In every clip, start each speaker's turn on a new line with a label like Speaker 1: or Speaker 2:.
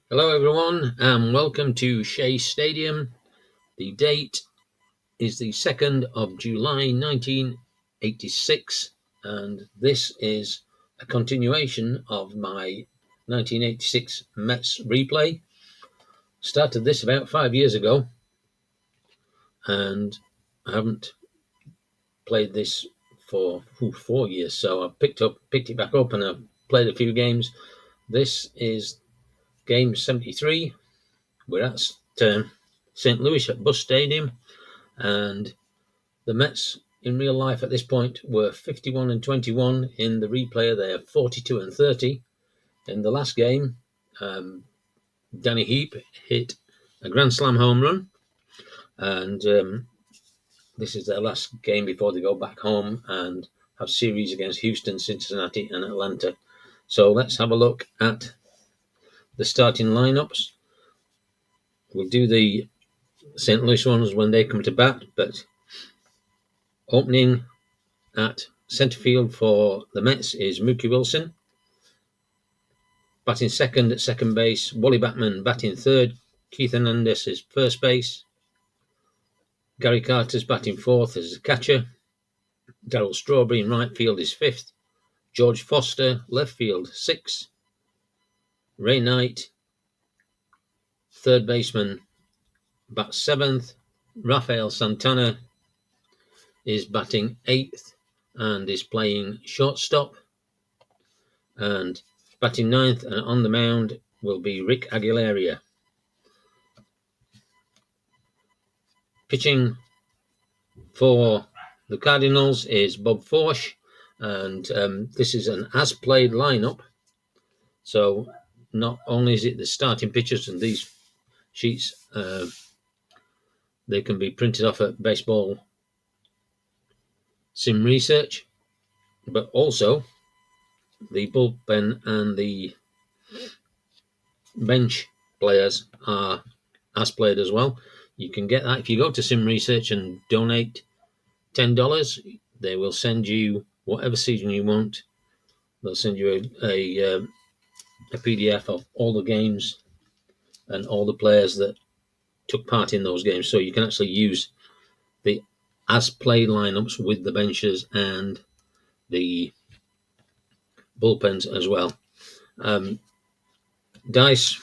Speaker 1: Hello everyone and welcome to Shea Stadium. The date is the 2nd of July 1986 and this is a continuation of my 1986 Mets replay. Started this about 5 years ago and I haven't played this for 4 years, so I picked it back up and I've played a few games. This is game 73. We're at St. Louis at Busch Stadium, and the Mets in real life at this point were 51 and 21. In the replayer, they are 42 and 30. In the last game, Danny Heap hit a grand slam home run, and this is their last game before they go back home and have series against Houston, Cincinnati, and Atlanta. So let's have a look at the starting lineups. We'll do the St. Louis ones when they come to bat, but opening at centre field for the Mets is Mookie Wilson. Batting second at second base, Wally Backman batting third. Keith Hernandez is first base. Gary Carter's batting fourth as a catcher. Darryl Strawberry in right field is fifth. George Foster, left field, sixth. Ray Knight, third baseman, bats seventh. Rafael Santana is batting eighth and is playing shortstop. And batting ninth and on the mound will be Rick Aguilera. Pitching for the Cardinals is Bob Forsch, and this is an as-played lineup. So not only is it the starting pitchers, and these sheets they can be printed off at Baseball Sim Research, but also the bullpen and the bench players are as played as well. You can get that if you go to Sim Research and donate $10. They will send you whatever season you want. They'll send you a PDF of all the games and all the players that took part in those games, so you can actually use the as played lineups with the benches and the bullpens as well. Dice,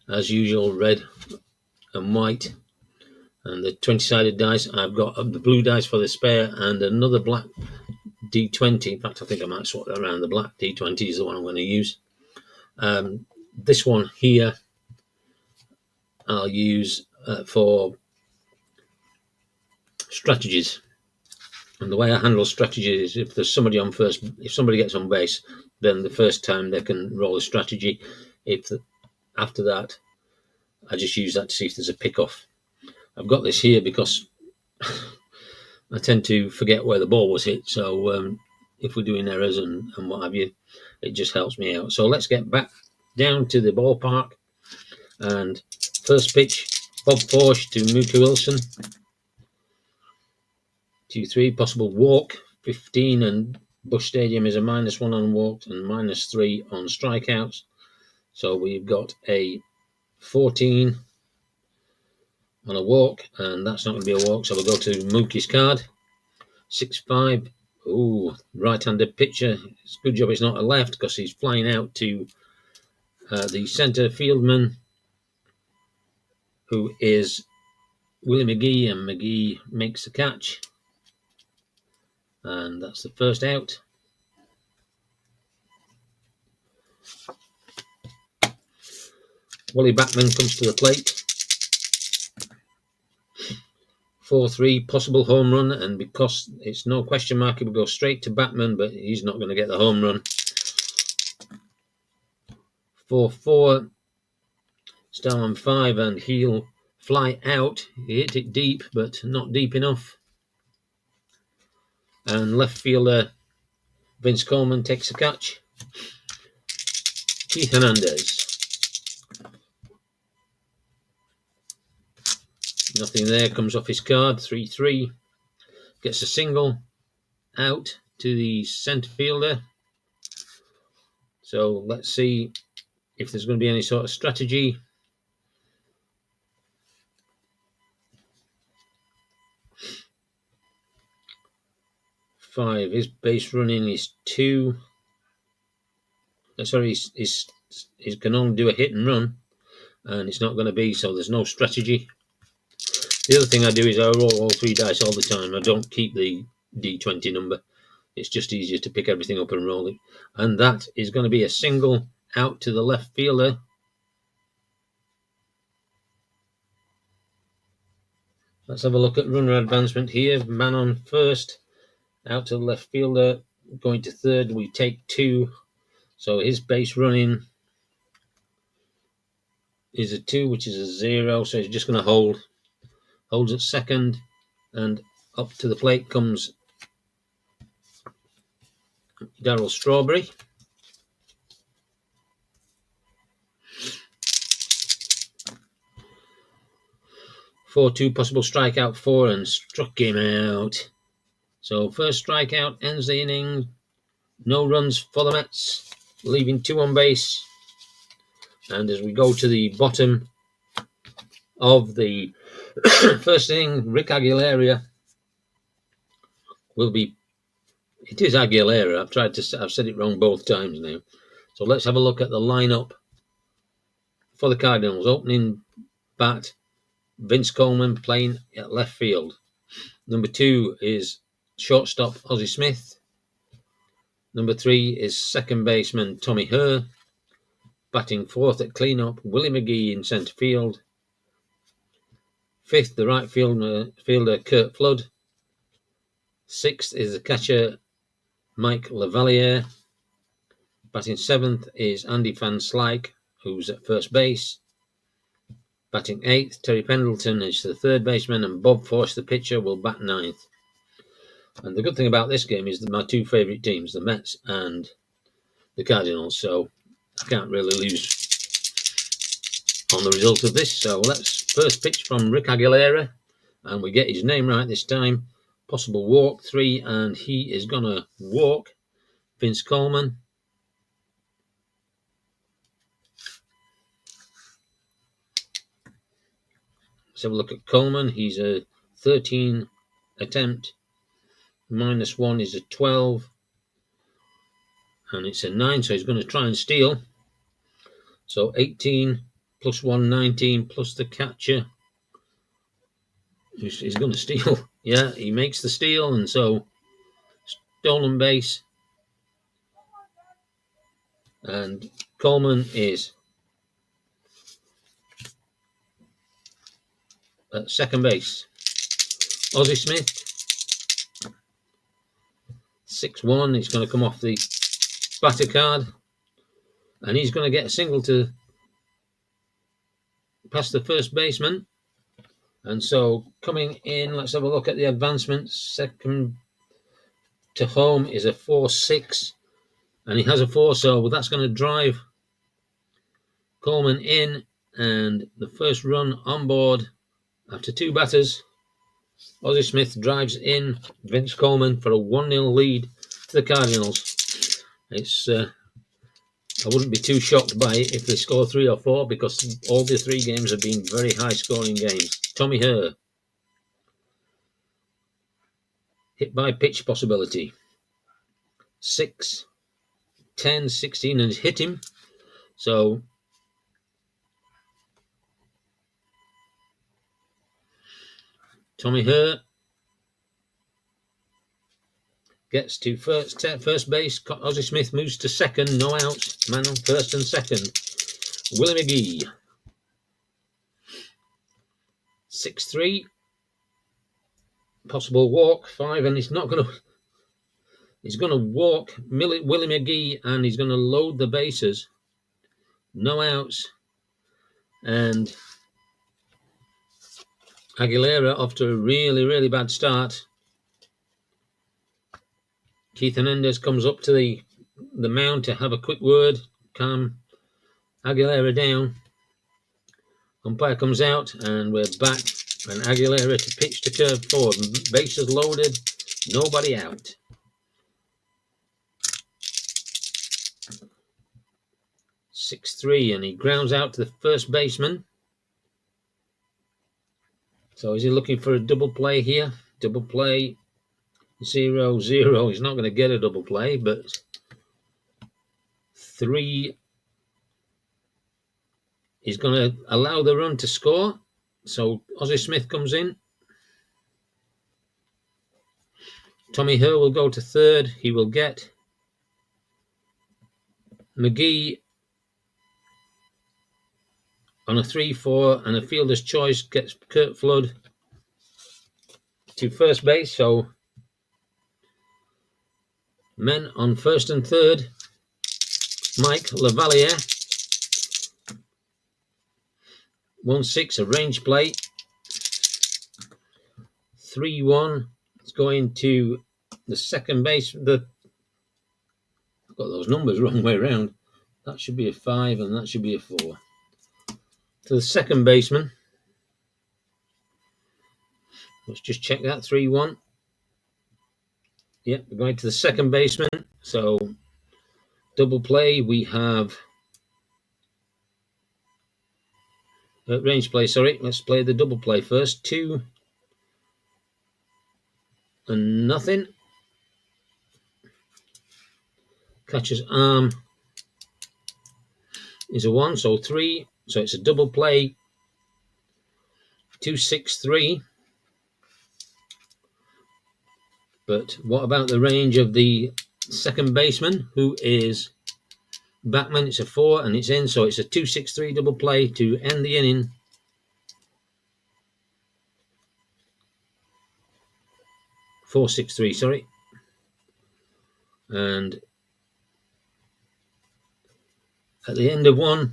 Speaker 1: as usual, red and white, and the 20-sided dice. I've got the blue dice for the spare and another black D20. In fact, I think I might swap that around. The black D20 is the one I'm going to use. This one here I'll use for strategies. And the way I handle strategies is if there's somebody on first, if somebody gets on base, then the first time they can roll a strategy. After that, I just use that to see if there's a pick-off. I've got this here because I tend to forget where the ball was hit. So if we're doing errors and what have you, it just helps me out. So let's get back down to the ballpark. And first pitch, Bob Forsch to Mookie Wilson. 2-3, possible walk, 15, and Busch Stadium is a -1 on walks and -3 on strikeouts. So we've got a 14 on a walk, and that's not going to be a walk, so we'll go to Mookie's card. 6-5. Ooh, right-handed pitcher. It's a good job it's not a left because he's flying out to the centre fieldman, who is Willie McGee, and McGee makes the catch. And that's the first out. Wally Backman comes to the plate. 4-3, possible home run, and because it's no question mark, it will go straight to Backman, but he's not going to get the home run. 4-4, star on 5, and he'll fly out. He hit it deep, but not deep enough. And left fielder Vince Coleman takes a catch. Keith Hernandez. Nothing there, comes off his card. 3-3. Gets a single out to the centre fielder. So let's see if there's going to be any sort of strategy. Five, his base running is 2. Sorry, he can only do a hit and run, and it's not going to be, so there's no strategy. The other thing I do is I roll all 3 dice all the time. I don't keep the D20 number. It's just easier to pick everything up and roll it. And that is going to be a single out to the left fielder. Let's have a look at runner advancement here. Man on first, out to the left fielder, going to third. We take 2. So his base running is a 2, which is a 0. So he's just going to hold. Holds at second, and up to the plate comes Darryl Strawberry. 4-2, possible strikeout 4, and struck him out. So first strikeout ends the inning. No runs for the Mets, leaving 2 on base. And as we go to the bottom of the first inning, Rick Aguilera will be. It is Aguilera. I've said it wrong both times now. So let's have a look at the lineup for the Cardinals. Opening bat, Vince Coleman playing at left field. Number 2 is shortstop Ozzie Smith. Number 3 is second baseman Tommy Herr. Batting 4th at cleanup, Willie McGee in centre field. 5th, the right fielder Kurt Flood. 6th is the catcher Mike Lavalier. Batting 7th is Andy Van Slyke, who's at first base. Batting 8th, Terry Pendleton is the third baseman, and Bob Force, the pitcher, will bat 9th. And the good thing about this game is that my 2 favourite teams, the Mets and the Cardinals, so I can't really lose on the result of this. So let's first pitch from Rick Aguilera, and we get his name right this time. Possible walk 3, and he is going to walk Vince Coleman. Let's have a look at Coleman. He's a 13 attempt. -1 is a 12. And it's a 9, so he's going to try and steal. So 18 plus 1, 19, plus the catcher. He's going to steal. Yeah, he makes the steal, and so stolen base. And Coleman is at second base. Ozzie Smith, 6-1. He's going to come off the batter card, and he's going to get a single to past the first baseman. And so coming in, let's have a look at the advancement. Second to home is a 4-6, and he has a 4, so that's going to drive Coleman in, and the first run on board after 2 batters. Ozzie Smith drives in Vince Coleman for a 1-0 lead to the Cardinals. It's I wouldn't be too shocked by it if they score 3 or 4, because all the 3 games have been very high-scoring games. Tommy Herr, hit by pitch possibility. 6, 10, 16, and hit him. So Tommy Herr gets to first base. Ozzie Smith moves to second. No outs. Man on first and second. Willie McGee. 6-3. Possible walk 5, and he's not going to. He's going to walk Willie McGee, and he's going to load the bases. No outs. And Aguilera off to a really, really bad start. Keith Hernandez comes up to the mound to have a quick word, calm Aguilera down. Umpire comes out, and we're back. And Aguilera to pitch to curve forward. Bases loaded, nobody out. 6-3, and he grounds out to the first baseman. So is he looking for a double play here? Double play, 0-0. He's not going to get a double play, but 3 is going to allow the run to score. So Ozzie Smith comes in. Tommy Herr will go to third. He will get McGee on a 3-4, and a fielder's choice gets Kurt Flood to first base. So men on first and third. Mike Lavalier, 1-6, a range play. 3-1. It's going to the second base. I've got those numbers wrong way around. That should be a 5 and that should be a 4. To the second baseman. Let's just check that. 3-1. Yep, we're going to the second baseman. So double play. We have range play. Sorry, let's play the double play first. 2-0. Catcher's arm is a 1, so 3. So it's a double play. 2-6-3. But what about the range of the second baseman, who is Backman? It's a 4 and it's in, so it's a 2-6-3 double play to end the inning. 4-6-3, sorry. And at the end of 1,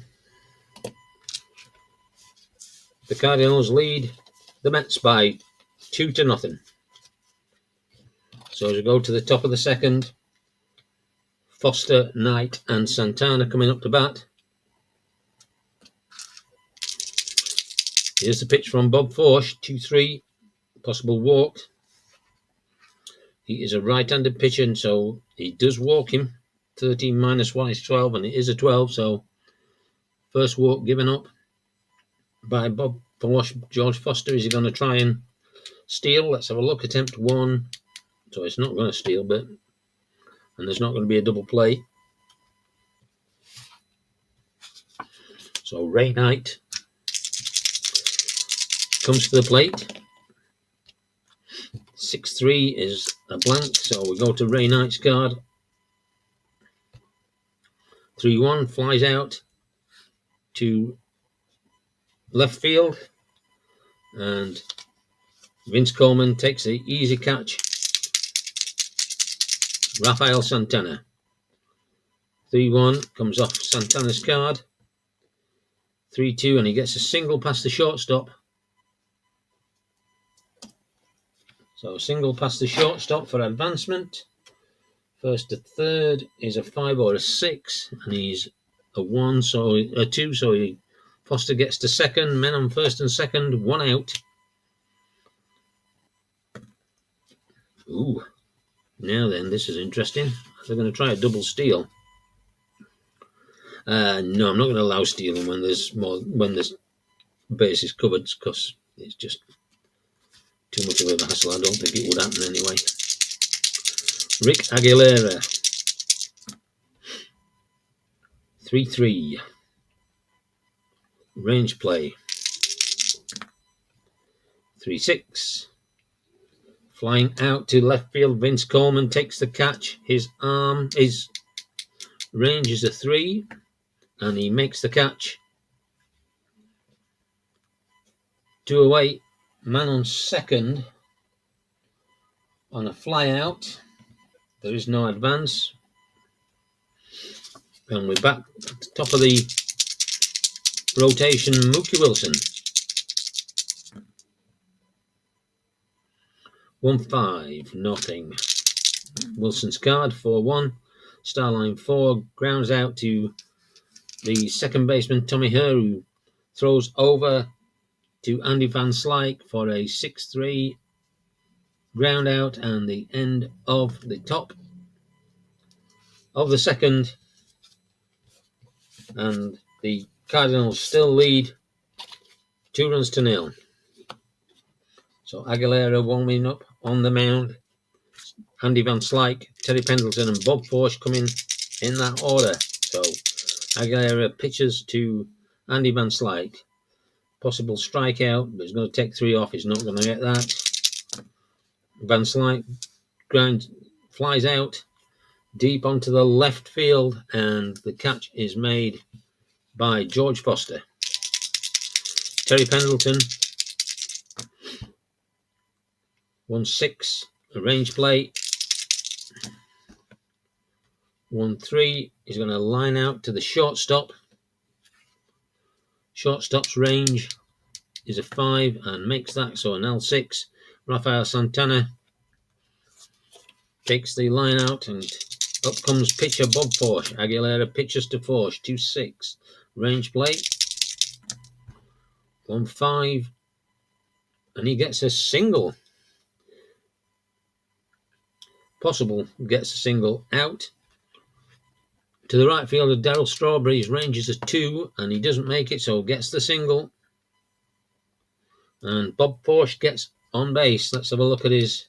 Speaker 1: the Cardinals lead the Mets by 2-0. So as we go to the top of the second, Foster, Knight and Santana coming up to bat. Here's the pitch from Bob Forsch, 2-3, possible walk. He is a right-handed pitcher, and so he does walk him. 13 minus 1 is 12, and it is a 12, so first walk given up by Bob Forsch. George Foster, is he going to try and steal? Let's have a look. Attempt 1. So it's not going to steal, and there's not going to be a double play. So Ray Knight comes to the plate. 6-3 is a blank, so we go to Ray Knight's card. 3-1 flies out to left field, and Vince Coleman takes the easy catch. Rafael Santana. 3-1 comes off Santana's card. 3-2, and he gets a single past the shortstop. So single past the shortstop for advancement. First to third is a 5 or a 6, and he's a 1, so a 2, so Foster gets to second. Men on first and second, 1 out. Ooh, now then, this is interesting. They're going to try a double steal. No, I'm not going to allow stealing when there's base is covered, because it's just too much of a hassle. I don't think it would happen anyway. Rick Aguilera. 3-3. Range play. 3-6. Flying out to left field, Vince Coleman takes the catch. His range is a 3, and he makes the catch. 2 away. Man on second on a fly out. There is no advance. And we're back at the top of the rotation, Mookie Wilson. 1-5, Wilson's card, 4-1. Starline 4 grounds out to the second baseman, Tommy Herr, who throws over to Andy Van Slyke for a 6-3 ground out, and the end of the top of the second. and the Cardinals still lead 2-0. So Aguilera warming up on the mound. Andy Van Slyke, Terry Pendleton, and Bob Forsch coming in that order. So Aguilera pitches to Andy Van Slyke. Possible strikeout, but he's going to take 3 off. He's not going to get that. Van Slyke flies out deep onto the left field, and the catch is made by George Foster. Terry Pendleton, 1-6, a range play. 1-3, he's going to line out to the shortstop. Shortstop's range is a 5 and makes that, so an L6. Rafael Santana takes the line out, and up comes pitcher Bob Forsch. Aguilera pitches to Forsch, 2-6. Range play, 1-5, and he gets a single. Possible gets a single out. To the right fielder, Darryl Strawberry, his range is a 2, and he doesn't make it, so gets the single. And Bob Forsch gets on base. Let's have a look at his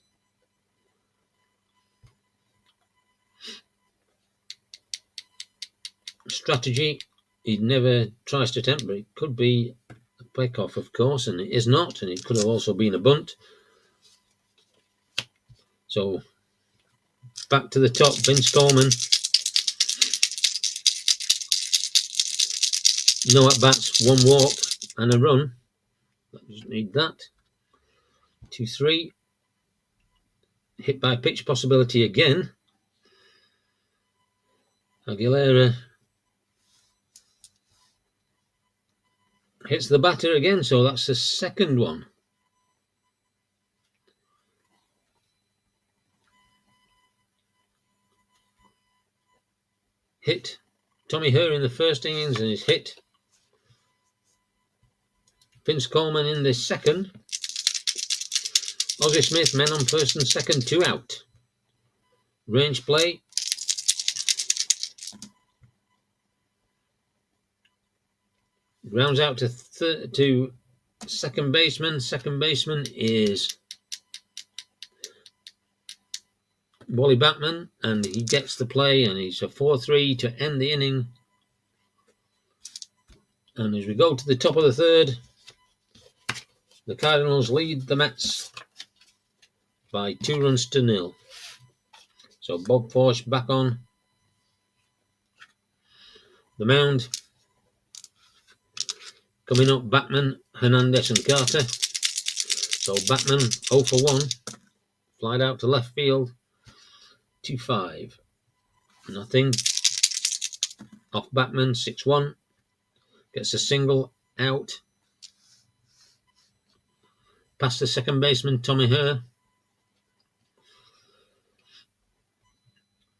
Speaker 1: strategy. He never tries to attempt, but it could be a pick-off, of course, and it is not, and it could have also been a bunt. So back to the top, Vince Coleman. No at-bats, 1 walk and a run. Doesn't need that. 2-3. Hit by pitch possibility again. Aguilera hits the batter again, so that's the second one. Hit Tommy Herr in the first innings, and he's hit Vince Coleman in the second. Ozzie Smith, men on first and second, 2 out. Range play. Grounds out to second baseman. Second baseman is Wally Backman, and he gets the play, and it's a 4-3 to end the inning. And as we go to the top of the third, the Cardinals lead the Mets by 2-0. So Bob Forsch back on the mound. Coming up, Backman, Hernandez, and Carter. So Backman, 0 for 1. Flied out to left field. 2-5. Nothing. Off Backman, 6-1. Gets a single out. Past the second baseman, Tommy Herr.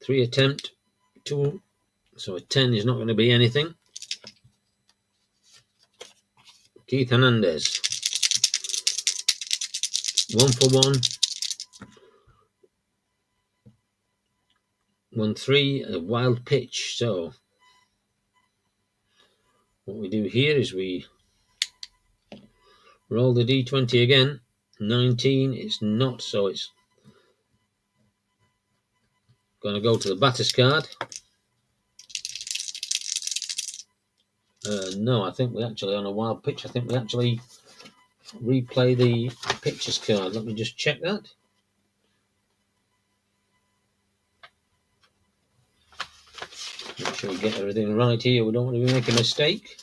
Speaker 1: 3 attempt, 2. So a 10 is not going to be anything. Keith Hernandez. 1 for 1. 1-3, a wild pitch. So what we do here is we roll the D20 again. 19, it's not, so it's going to go to the batter's card. No, I think we actually, on a wild pitch, I think we actually replay the pitcher's card. Let me just check that. Make sure we get everything right here. We don't want to make a mistake.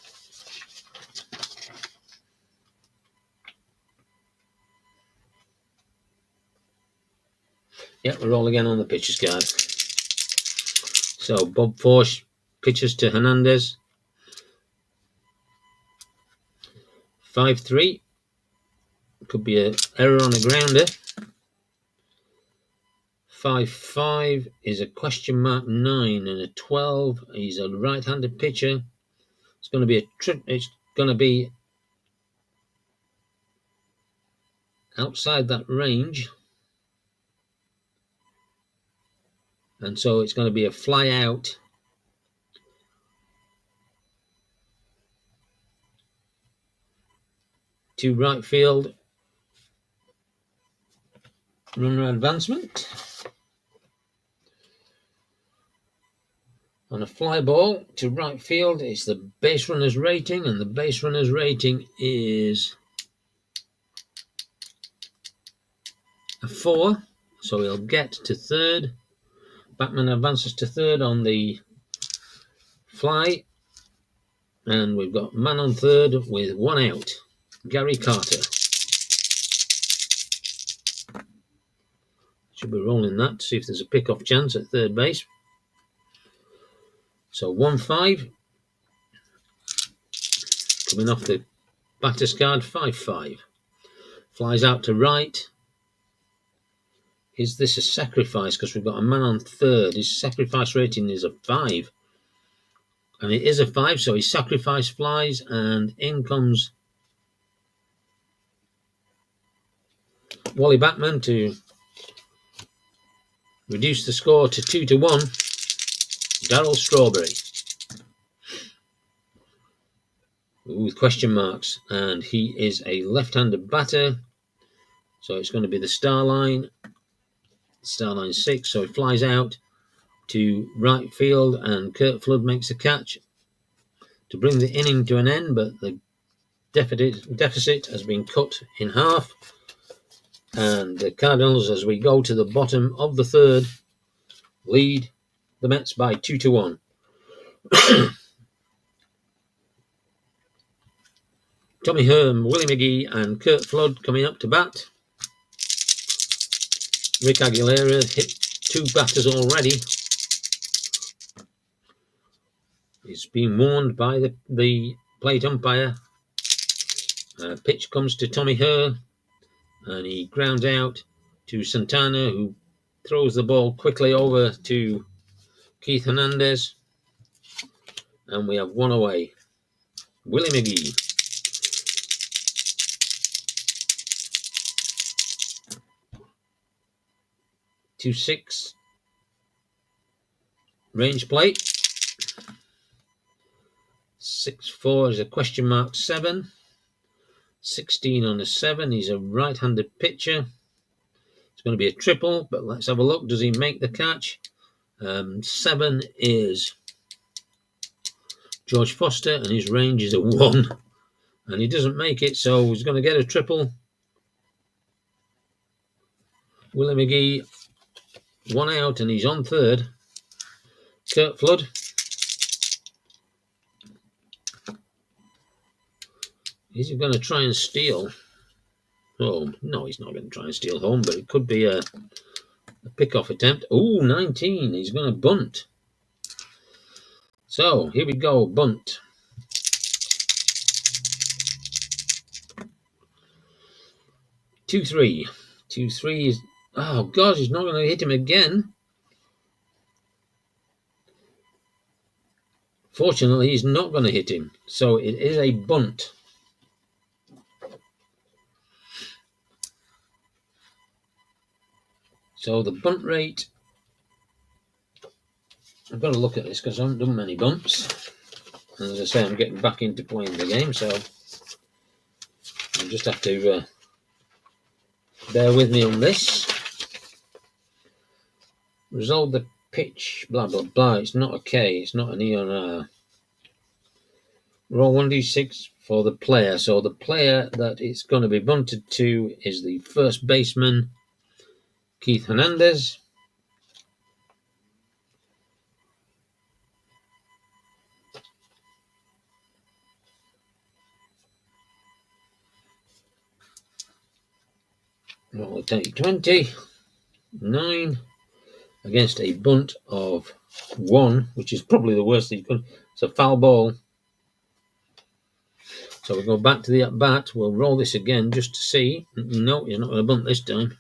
Speaker 1: Yeah, we roll again on the pitcher's card. So Bob Forsch pitches to Hernandez. 5-3. Could be an error on a grounder. 5-5 is a question mark 9, and a 12. He's a right-handed pitcher. It's going to be it's going to be outside that range, and so it's going to be a fly out. to right field. Runner advancement. On a fly ball to right field, it's the base runner's rating, and the base runner's rating is a 4, so he'll get to third. Batman advances to third on the fly, and we've got man on third with 1 out, Gary Carter. Should be rolling that to see if there's a pick-off chance at third base. So 1-5. Coming off the batter's card, 5-5. Flies out to right. Is this a sacrifice? Because we've got a man on third. His sacrifice rating is a 5. And it is a 5, so he sacrifice flies, and in comes Wally Backman to reduce the score to 2-1. Darryl Strawberry. With question marks, and he is a left-handed batter, so it's going to be the star line 6, so he flies out to right field, and Kurt Flood makes a catch to bring the inning to an end, but the deficit has been cut in half, and the Cardinals, as we go to the bottom of the third, lead the Mets by 2-1. Tommy Herm, Willie McGee, and Kurt Flood coming up to bat. Rick Aguilera hit 2 batters already. He's been warned by the plate umpire. Pitch comes to Tommy Herm, and he grounds out to Santana, who throws the ball quickly over to Keith Hernandez, and we have 1 away. Willie McGee. To 6 range plate. 6-4 is a question mark 7. 16 on a 7. He's a right-handed pitcher. It's going to be a triple, but let's have a look. Does he make the catch? 7 is George Foster, and his range is a 1. And he doesn't make it, so he's going to get a triple. Willie McGee, 1 out, and he's on third. Kurt Flood. Is he going to try and steal home? No, he's not going to try and steal home, but it could be a pick-off attempt. Ooh, 19. He's going to bunt. So, here we go. Bunt. 2-3. 2-3 is... Oh, God, he's not going to hit him again. Fortunately, he's not going to hit him. So, it is a bunt. So the bunt rate, I've got to look at this because I haven't done many bumps. And as I say, I'm getting back into playing the game, so I'll just have to bear with me on this. Resolve the pitch, blah, blah, blah. It's not a K, it's not an E or an R. Roll 1d6 for the player. So the player that it's going to be bunted to is the first baseman, Keith Hernandez. Roll a d20. 9 against a bunt of 1, which is probably the worst he's got. It's a foul ball. So we go back to the at-bat. We'll roll this again just to see. No, he's not going to bunt this time.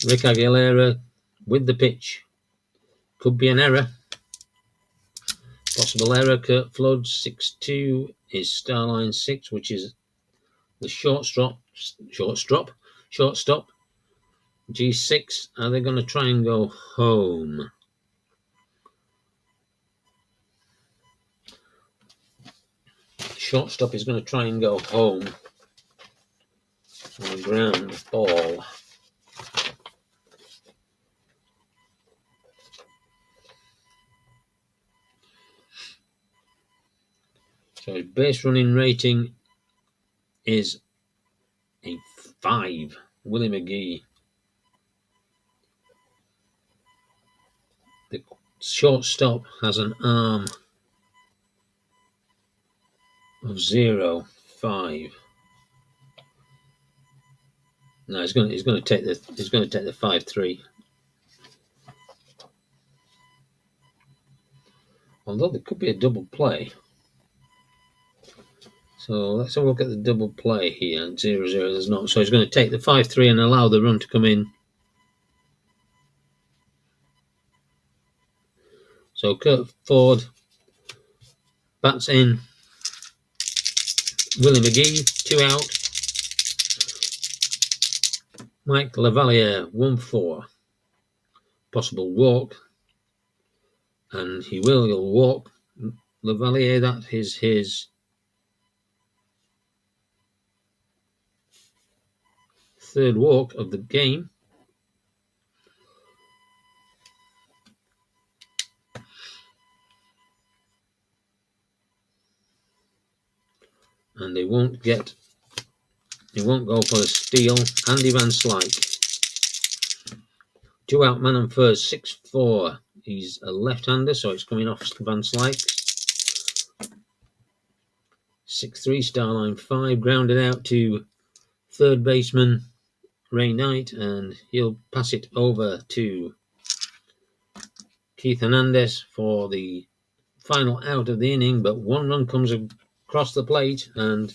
Speaker 1: Rick Aguilera with the pitch. Could be an error. Possible error. Kurt Flood, 6-2 is Starline 6, which is the shortstop. G6. Are they going to try and go home? shortstop is going to try and go home on a ground ball. So his base running rating is a 5. Willie McGee. The shortstop has an arm of 0.5. No, he's going to take the 5-3. Although there could be a double play. So let's have a look at the double play here. 0-0, there's not. So he's going to take the 5-3 and allow the run to come in. So Kurt Ford bats in. Willie McGee, 2 out. Mike Lavalier, 1-4. Possible walk. And he'll walk Lavalier. That is his third walk of the game. And they won't go for a steal. Andy Van Slyke. 2 out, man on first, 6-4. He's a left-hander, so it's coming off Van Slyke. 6-3, Starline 5, grounded out to third baseman Ray Knight, and he'll pass it over to Keith Hernandez for the final out of the inning, but 1 run comes across the plate, and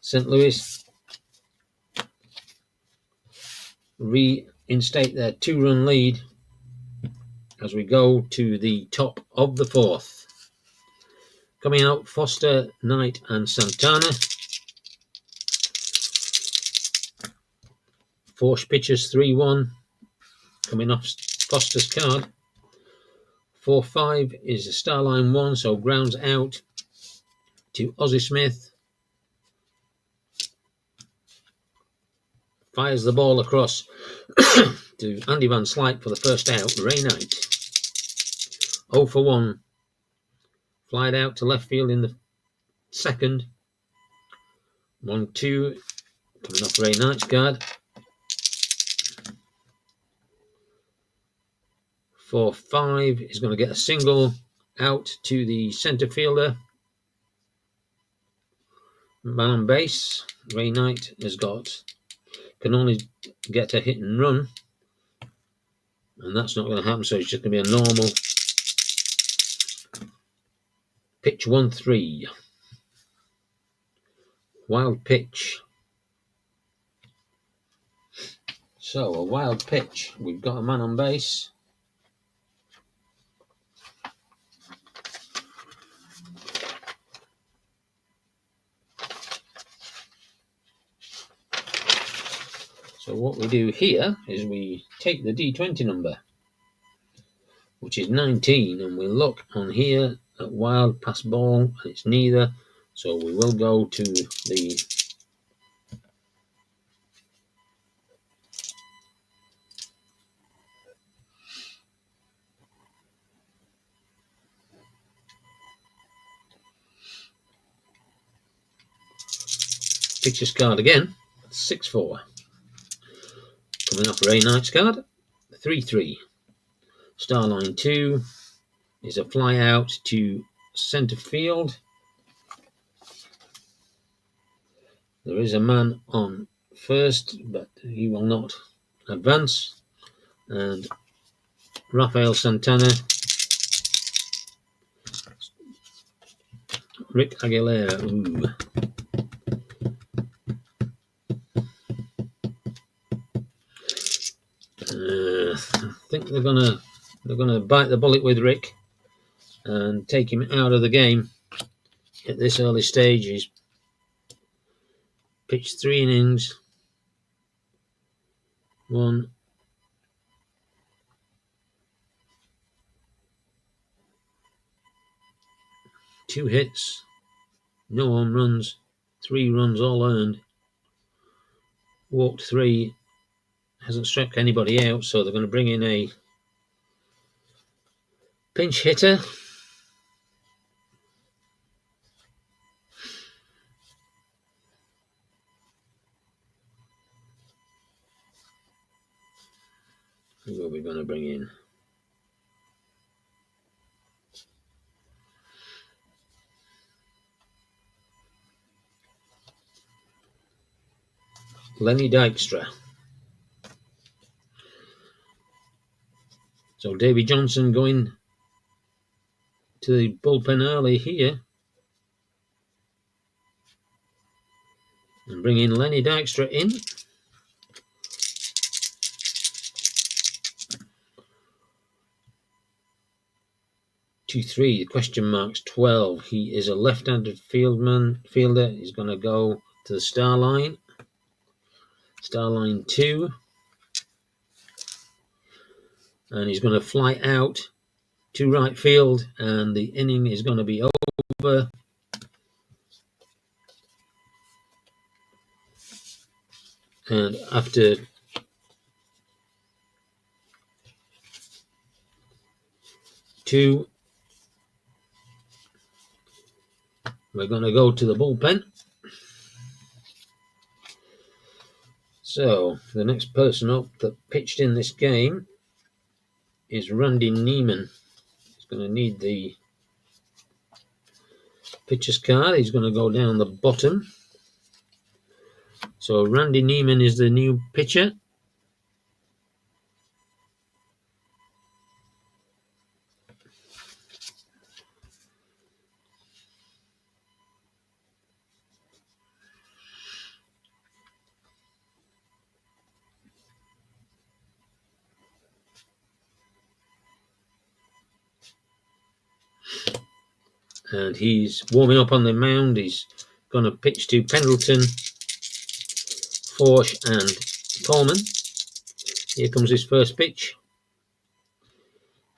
Speaker 1: St. Louis reinstate their 2-run lead as we go to the top of the 4th. Coming out, Foster, Knight, and Santana. 4 pitches, 3-1. Coming off Foster's card. 4-5 is a Starline 1, so grounds out to Ozzie Smith. Fires the ball across to Andy Van Slyke for the first out. Ray Knight. 0-for-1. Flied out to left field in the second. 1-2. Coming off Ray Knight's card. 4-5 is going to get a single out to the centre fielder. Man on base. Ray Knight can only get a hit and run. And that's not going to happen, so it's just going to be a normal pitch. 1-3. Wild pitch. So, a wild pitch. We've got a man on base. So what we do here is we take the D20 number, which is 19, and we look on here at wild pass ball, and it's neither. So we will go to the pitcher's card again. 6-4. Coming off Ray Knight's card. 3-3. Starline 2 is a fly out to centre field. There is a man on first, but he will not advance. And Rafael Santana, Rick Aguilera. I think they're gonna bite the bullet with Rick and take him out of the game at this early stage. He's pitched 3 innings, 1, 2 hits, No home runs, 3 runs all earned. Walked 3, hasn't struck anybody out, so they're going to bring in a pinch hitter. Who are we going to bring in? Lenny Dykstra. So Davy Johnson going to the bullpen early here. And bring in Lenny Dykstra in. 2-3, the question mark's 12. He is a left-handed fielder. He's going to go to the star line. Star line 2. And he's going to fly out to right field, and the inning is going to be over. And after 2, we're going to go to the bullpen. So the next person up that pitched in this game is Randy Neiman. He's going to need the pitcher's card. He's going to go down the bottom. So Randy Neiman is the new pitcher. And he's warming up on the mound. He's going to pitch to Pendleton, Forsh, and Coleman. Here comes his first pitch.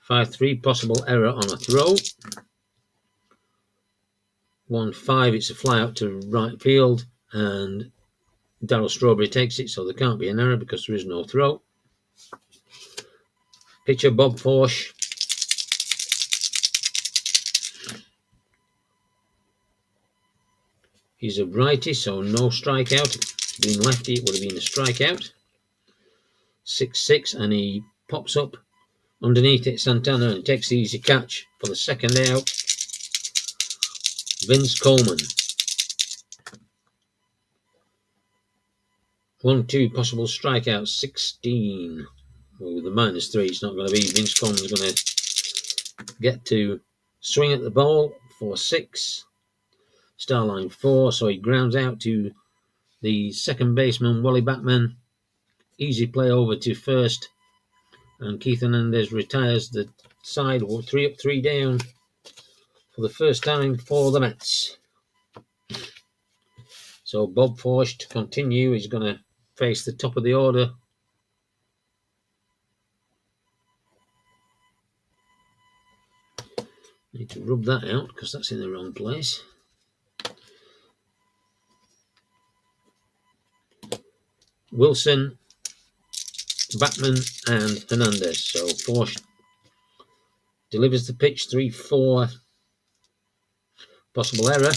Speaker 1: 5-3, possible error on a throw. 1-5, it's a fly out to right field, and Darryl Strawberry takes it, so there can't be an error because there is no throw. Pitcher Bob Forsh. He's a righty, so no strikeout. Being lefty, it would have been a strikeout. 6-6, and he pops up underneath it, Santana, and takes the easy catch for the second out. Vince Coleman. 1-2, possible strikeout, 16. Well, with the -3, it's not going to be. Vince Coleman's going to get to swing at the ball for 6. Star line 4, so he grounds out to the second baseman, Wally Backman. Easy play over to first, and Keith Hernandez retires the side, 3 up, 3 down for the first time for the Mets. So Bob Forsh to continue. He's going to face the top of the order. Need to rub that out because that's in the wrong place. Wilson, Backman, and Hernandez. So Forsh delivers the pitch, 3-4. Possible error.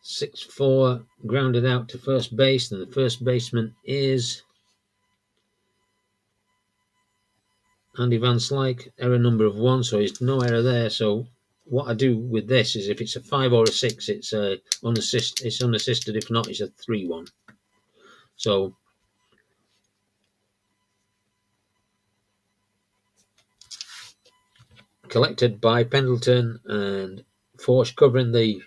Speaker 1: 6-4, grounded out to first base, and the first baseman is Andy Van Slyke. Error number of 1, so there's no error there. So what I do with this is if it's a 5 or a 6, it's unassisted. If not, it's a 3-1. So collected by Pendleton, and Forsh covering the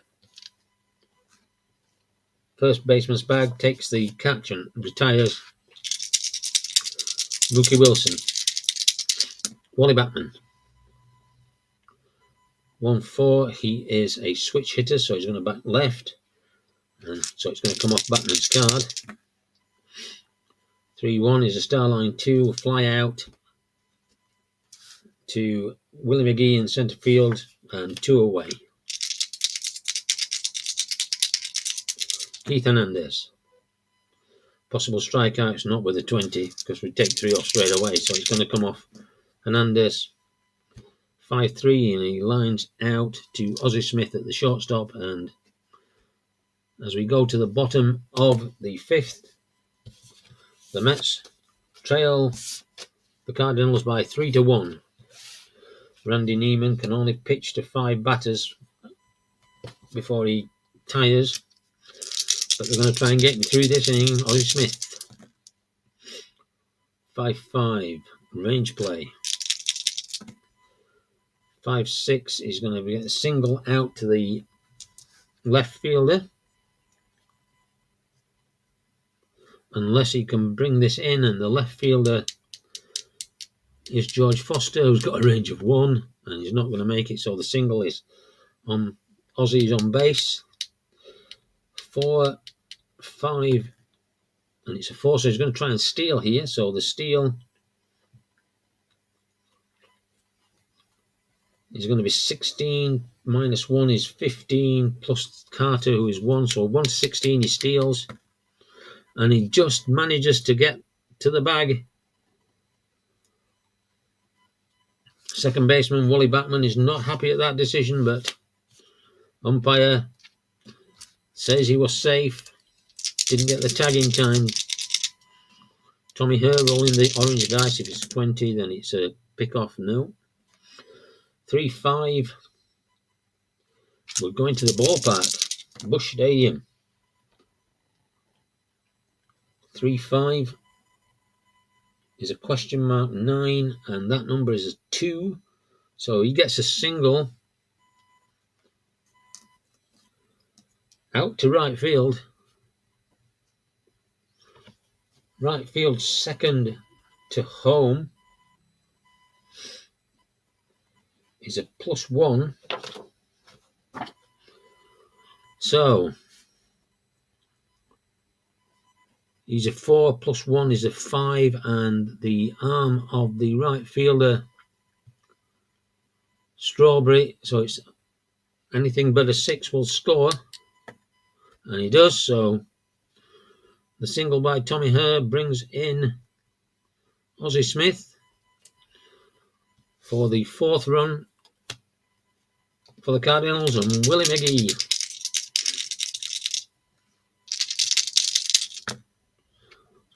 Speaker 1: first baseman's bag, takes the catch and retires Mookie Wilson. Wally Backman. 1-4, he is a switch hitter, so he's going to back left, and so it's going to come off Backman's card. 3-1 is a star line 2, a fly out to Willie McGee in centre field, and 2 away. Heath Hernandez. Possible strikeouts, not with a 20, because we take 3 off straight away, so it's going to come off Hernandez. 5-3, and he lines out to Ozzie Smith at the shortstop. And as we go to the bottom of the 5th, the Mets trail the Cardinals by 3-1. Randy Neiman can only pitch to 5 batters before he tires, but they're going to try and get him through this inning. Ozzie Smith. 5-5, range play. 5-6 is going to get a single out to the left fielder. Unless he can bring this in, and the left fielder is George Foster, who's got a range of 1, and he's not going to make it, so the single is on Ozzie's on base. 4-5, and it's a 4, so he's going to try and steal here. So the steal is going to be 16 minus 1 is 15, plus Carter, who is 1, so 1-16 he steals, and he just manages to get to the bag. Second baseman Wally Backman is not happy at that decision, but umpire says he was safe. Didn't get the tag in time. Tommy Herr rolling the orange dice. If it's 20, then it's a pick-off. No. 3-5. We're going to the ballpark. Busch Stadium. 3-5 is a question mark 9, and that number is a 2. So he gets a single out to right field. Right field second to home is a +1. So he's a 4, +1 is a 5, and the arm of the right fielder Strawberry, so it's anything but a 6 will score, and he does. So the single by Tommy Herr brings in Ozzie Smith for the 4th run for the Cardinals, and Willie McGee.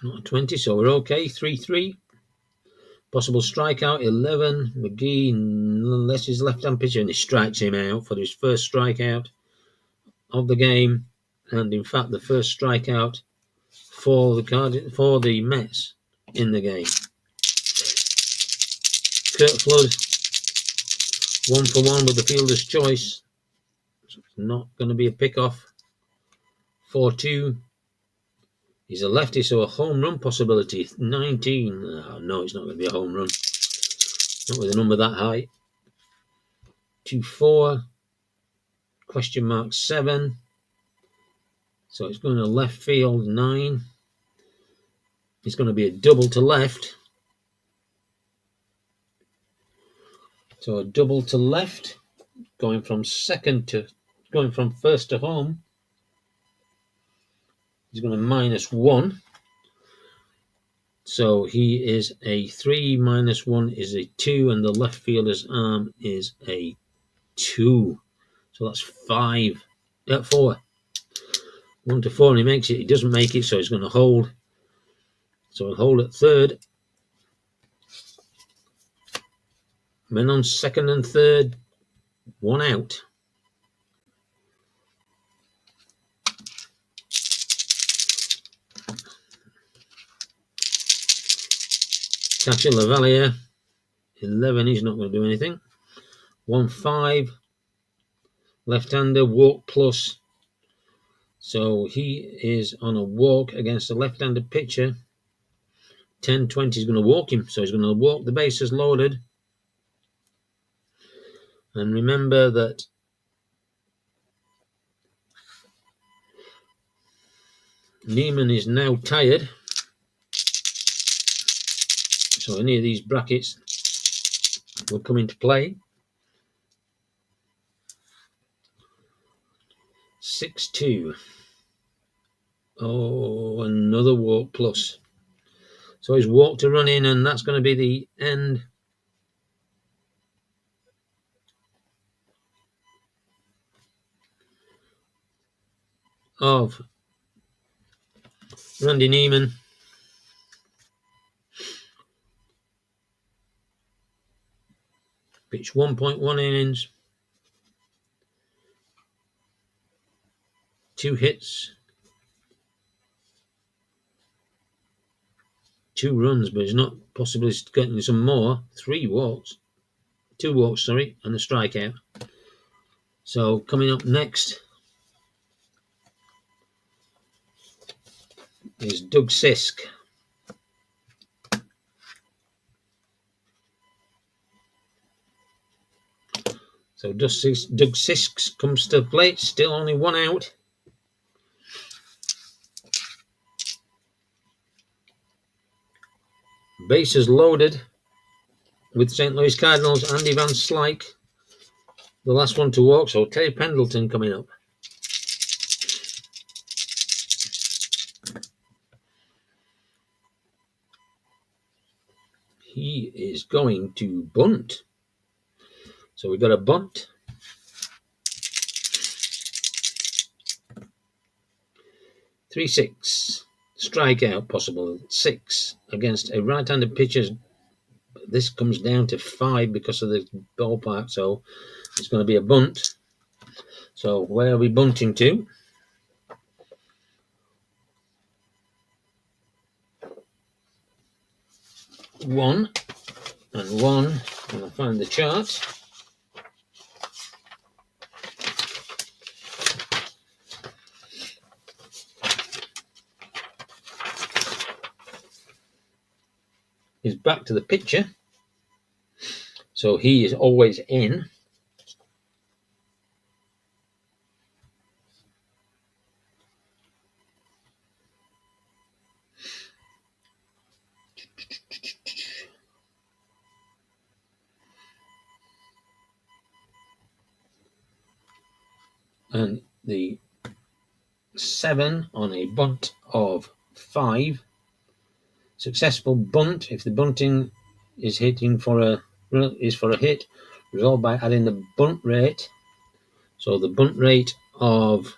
Speaker 1: Not a 20, so we're okay. 3-3. Possible strikeout 11. McGee, unless his left-hand pitcher, and he strikes him out for his first strikeout of the game, and in fact the first strikeout for the Mets in the game. Kurt Flood 1-for-1 with the fielder's choice. So it's not going to be a pick-off. 4-2. He's a lefty, so a home run possibility. 19. Oh, no, it's not going to be a home run. Not with a number that high. 2-4. Question mark 7. So it's going to left field 9. It's going to be a double to left. So a double to left, going from first to home. He's going to -1. So he is a 3 minus 1 is a 2, and the left fielder's arm is a 2. So that's 4. 1-4, and he makes it. He doesn't make it, so he's going to hold. So he'll hold at third. Men on second and third, 1 out. Catcher Lavalier, 11, he's not going to do anything. 1-5, left-hander, walk plus. So he is on a walk against a left-handed pitcher. 10-20 is going to walk him, so he's going to walk the bases loaded. And remember that Neiman is now tired. So any of these brackets will come into play. 6-2. Oh, another walk plus. So he's walked to run in, and that's going to be the end of Randy Neiman. Pitch 1.1 innings, 2 hits, 2 runs, but he's not possibly getting some more. 2 walks, sorry, and a strikeout. So coming up next is Doug Sisk. So Doug Sisk comes to the plate, still only 1 out. Bases loaded with St. Louis Cardinals Andy Van Slyke, the last one to walk. So Terry Pendleton coming up. He is going to bunt. So we've got a bunt. 3-6. Strikeout possible. 6 against a right-handed pitcher. This comes down to 5 because of the ballpark. So it's going to be a bunt. So where are we bunting to? One. And I'll find the chart. Is back to the pitcher. So he is always in. And the 7 on a bunt of 5. Successful bunt if the bunting is hitting for a hit, resolved by adding the bunt rate. So the bunt rate of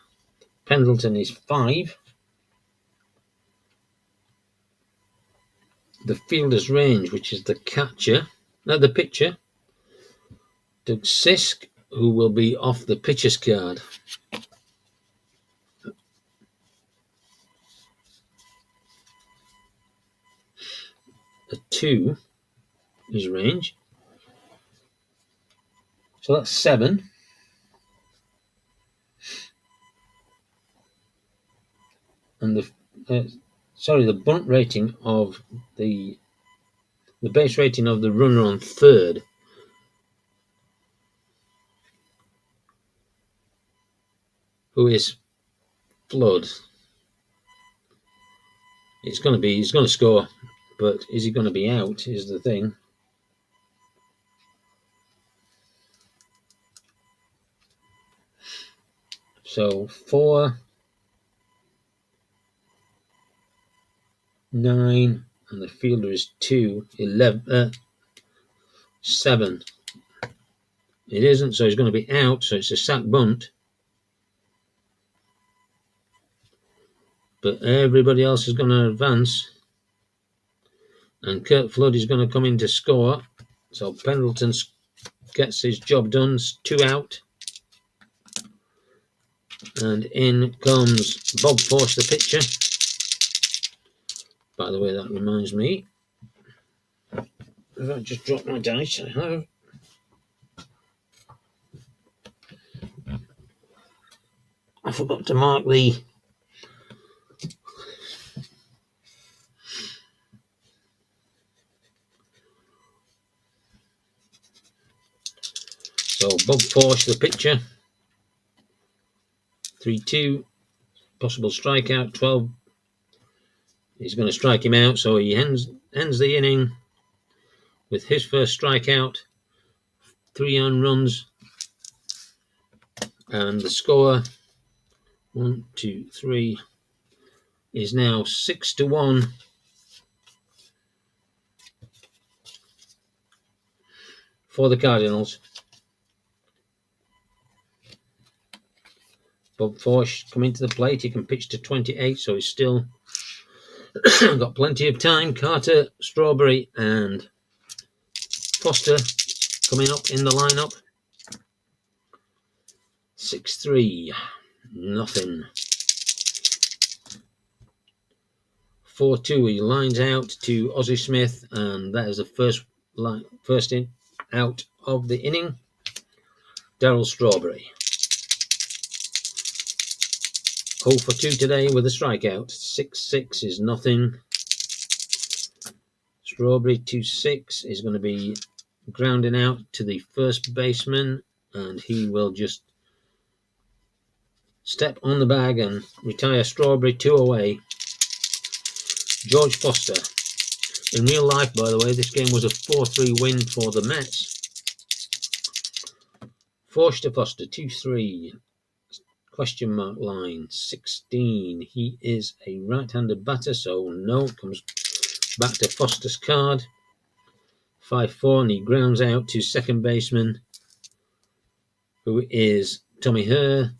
Speaker 1: Pendleton is 5. The fielder's range, which is the pitcher, Doug Sisk, who will be off the pitcher's card. A 2 is range. So that's 7. And the bunt rating of the base rating of the runner on third, who is Flood. He's going to score, but is he going to be out is the thing. So 4, 9, and the fielder is 2, 11, 7. It isn't, so he's going to be out, so it's a sack bunt. But everybody else is going to advance. And Kurt Flood is going to come in to score. So Pendleton gets his job done, 2 out. And in comes Bob Force, the pitcher. By the way, that reminds me, I just dropped my dice. I have. I forgot to mark the So Bob Force, the pitcher, 3-2, possible strikeout, 12. He's going to strike him out, so he ends the inning with his first strikeout, 3 earned runs, and the score 1, 2, 3, is now 6-1 for the Cardinals. Bob Forsh coming to the plate. He can pitch to 28, so he's still got plenty of time. Carter, Strawberry, and Foster coming up in the lineup. 6-3, nothing. 4-2, he lines out to Ozzie Smith, and that is the first in out of the inning. Darryl Strawberry. 0 for 2 today with a strikeout. 6-6 is nothing. Strawberry 2-6 is going to be grounding out to the first baseman, and he will just step on the bag and retire Strawberry 2 away. George Foster. In real life, by the way, this game was a 4-3 win for the Mets. Foster, 2-3. Question mark line. 16. He is a right-handed batter, so no. Comes back to Foster's card. 5-4, and he grounds out to second baseman, who is Tommy Herr.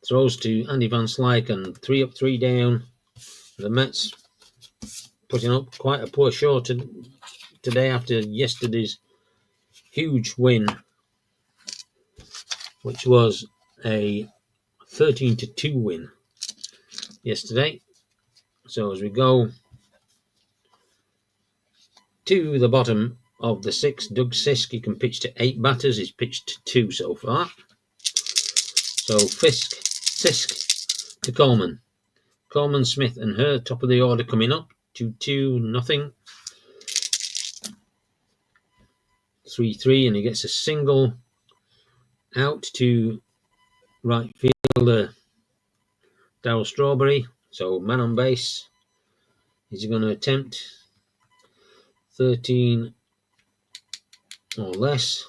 Speaker 1: Throws to Andy Van Slyke, and 3 up, 3 down. The Mets putting up quite a poor show today after yesterday's huge win, which was a 13-2 win yesterday. So as we go to the bottom of the 6th, Doug Sisk can pitch to 8 batters. He's pitched to 2 so far. So Sisk to Coleman. Coleman, Smith, and Herr, top of the order coming up. 2-2, nothing. 3-3, and he gets a single out to right fielder Darryl Strawberry. So man on base. Is he going to attempt 13 or less?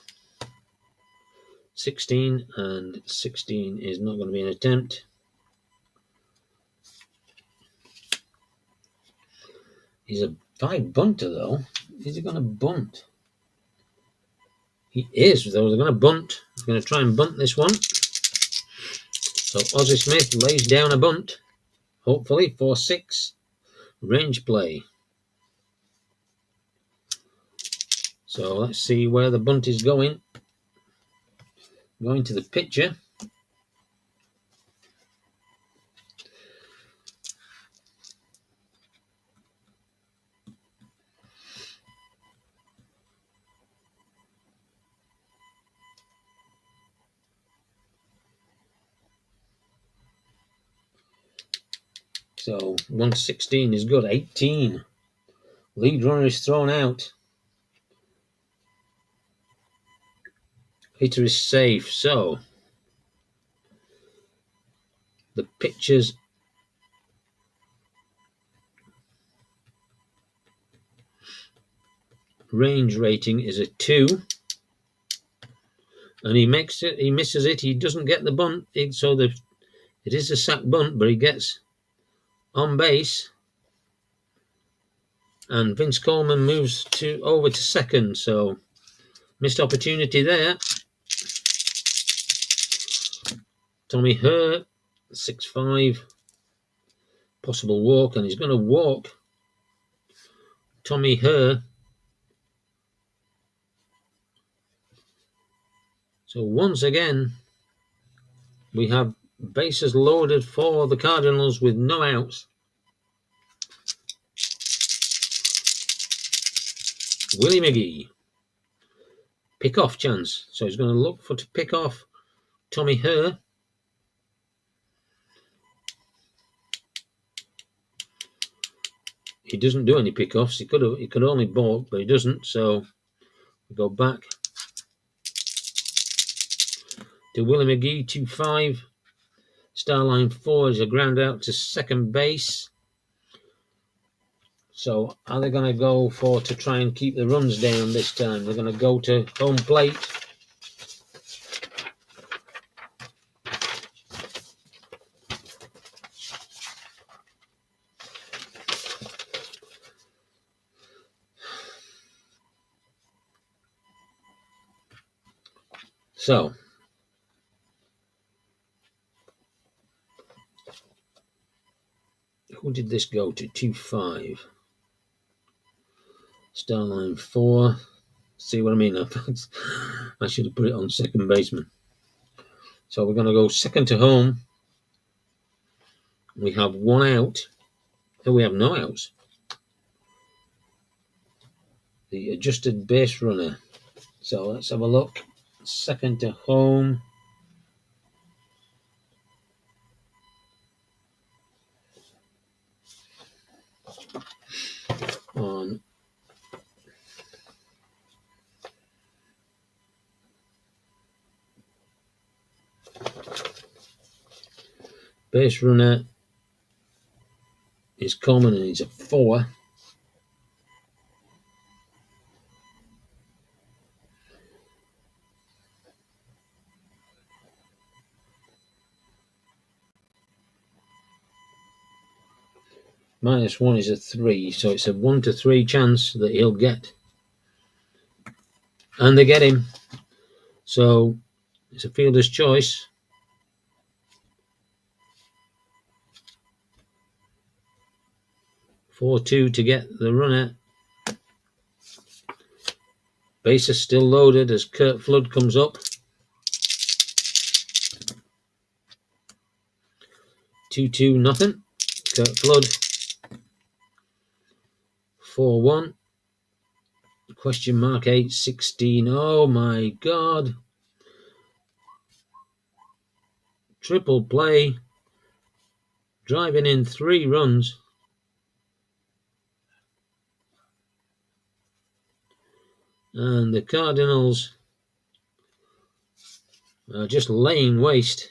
Speaker 1: 16, and 16 is not going to be an attempt. He's a 5 bunter though. Is he going to bunt? He is, though. They're going to bunt. He's going to try and bunt this one. So Ozzie Smith lays down a bunt. Hopefully 4-6. Range play. So let's see where the bunt is going. Going to the pitcher. So 116 is good. 18. Lead runner is thrown out. Hitter is safe. So the pitcher's range rating is a 2. And he makes it. He misses it. He doesn't get the bunt. So it is a sack bunt, but he gets on base. And Vince Coleman moves over to second. So missed opportunity there. Tommy Herr, 6-5. Possible walk, and he's going to walk Tommy Herr. So once again, we have bases loaded for the Cardinals with no outs. Willie McGee. Pick off chance. So he's going to look to pick off Tommy Herr. He doesn't do any pickoffs. He could only balk, but he doesn't. So we go back to Willie McGee, 2-5. Starline 4 is a ground out to second base. So are they going to go to try and keep the runs down this time? They're going to go to home plate. So, who did this go to? 2-5. Starline 4. See what I mean? I should have put it on second baseman. So we're going to go second to home. We have one out. Oh, we have no outs. The adjusted base runner. So let's have a look. Second to home. On base runner is Coleman and he's a 4. -1 is a 3, so it's a 1 to 3 chance that he'll get. And they get him. So it's a fielder's choice. 4-2 to get the runner. Bases still loaded as Kurt Flood comes up. 2-2 nothing. Kurt Flood. 4-1. Question mark 8-16. Oh my God. Triple play. Driving in 3 runs. And the Cardinals are just laying waste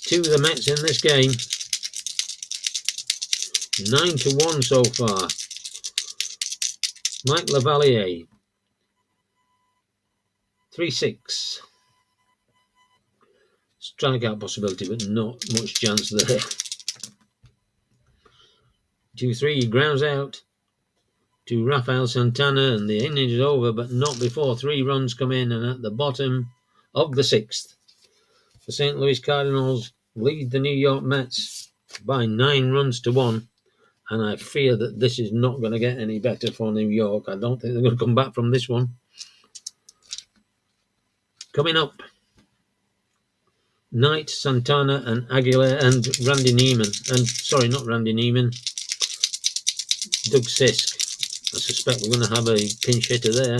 Speaker 1: to the Mets in this game. 9-1 so far. Mike Lavalier. 3-6. Strikeout possibility, but not much chance there. 2-3, grounds out to Rafael Santana, and the inning is over, but not before 3 runs come in, and at the bottom of the 6th, the St. Louis Cardinals lead the New York Mets by 9 runs to 1, and I fear that this is not going to get any better for New York. I don't think they're going to come back from this one. Coming up, Knight, Santana, and Aguilar, and Randy Neiman. And sorry, not Randy Neiman. Doug Sisk. I suspect we're going to have a pinch hitter there.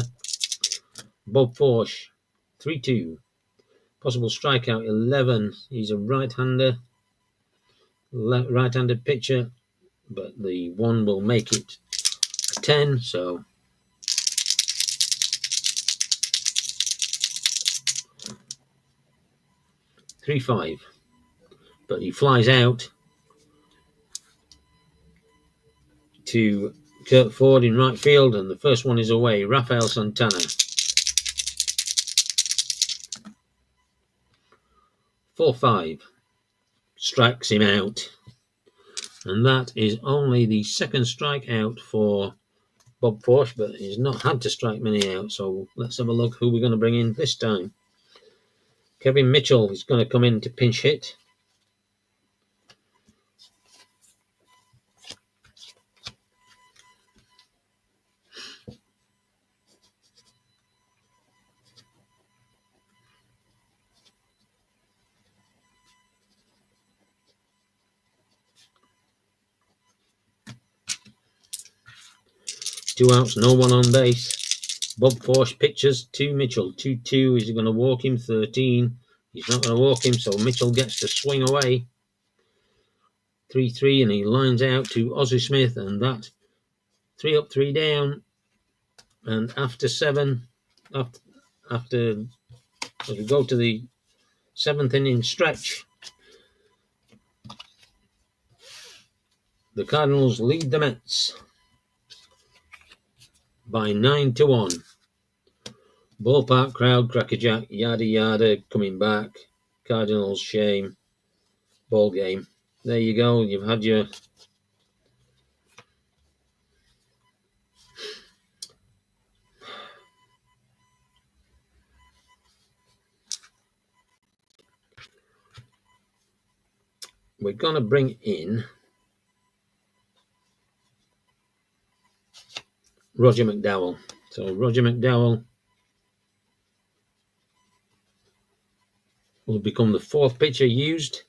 Speaker 1: Bob Forsch, 3-2. Possible strikeout, 11. He's a right-hander. Right-handed pitcher, but the 1 will make it a 10, so... $3-5. But he flies out to Kurt Ford in right field, and the first one is away. Rafael Santana. 4-5. Strikes him out. And that is only the second strikeout for Bob Forsch, but he's not had to strike many out. So let's have a look who we're going to bring in this time. Kevin Mitchell is going to come in to pinch hit. Two outs, no one on base. Bob Forsch pitches to Mitchell. 2-2. Is he going to walk him? 13. He's not going to walk him, so Mitchell gets to swing away. 3-3, and he lines out to Ozzie Smith, and that 3 up, 3 down. And after 7, after as we go to the 7th inning stretch, the Cardinals lead the Mets by 9-1. Ballpark crowd, crackerjack, yada yada, coming back. Cardinals, shame. Ball game. There you go. You've had your we're going to bring in Roger McDowell. So Roger McDowell will become the fourth pitcher used.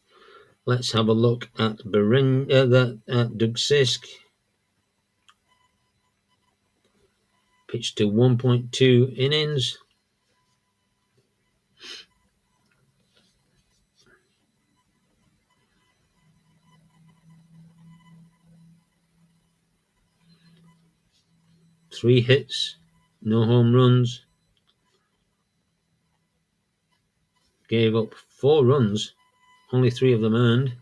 Speaker 1: Let's have a look at Doug Sisk. Pitched to 1.2 innings. Three hits, no home runs. Gave up 4 runs, only 3 of them earned.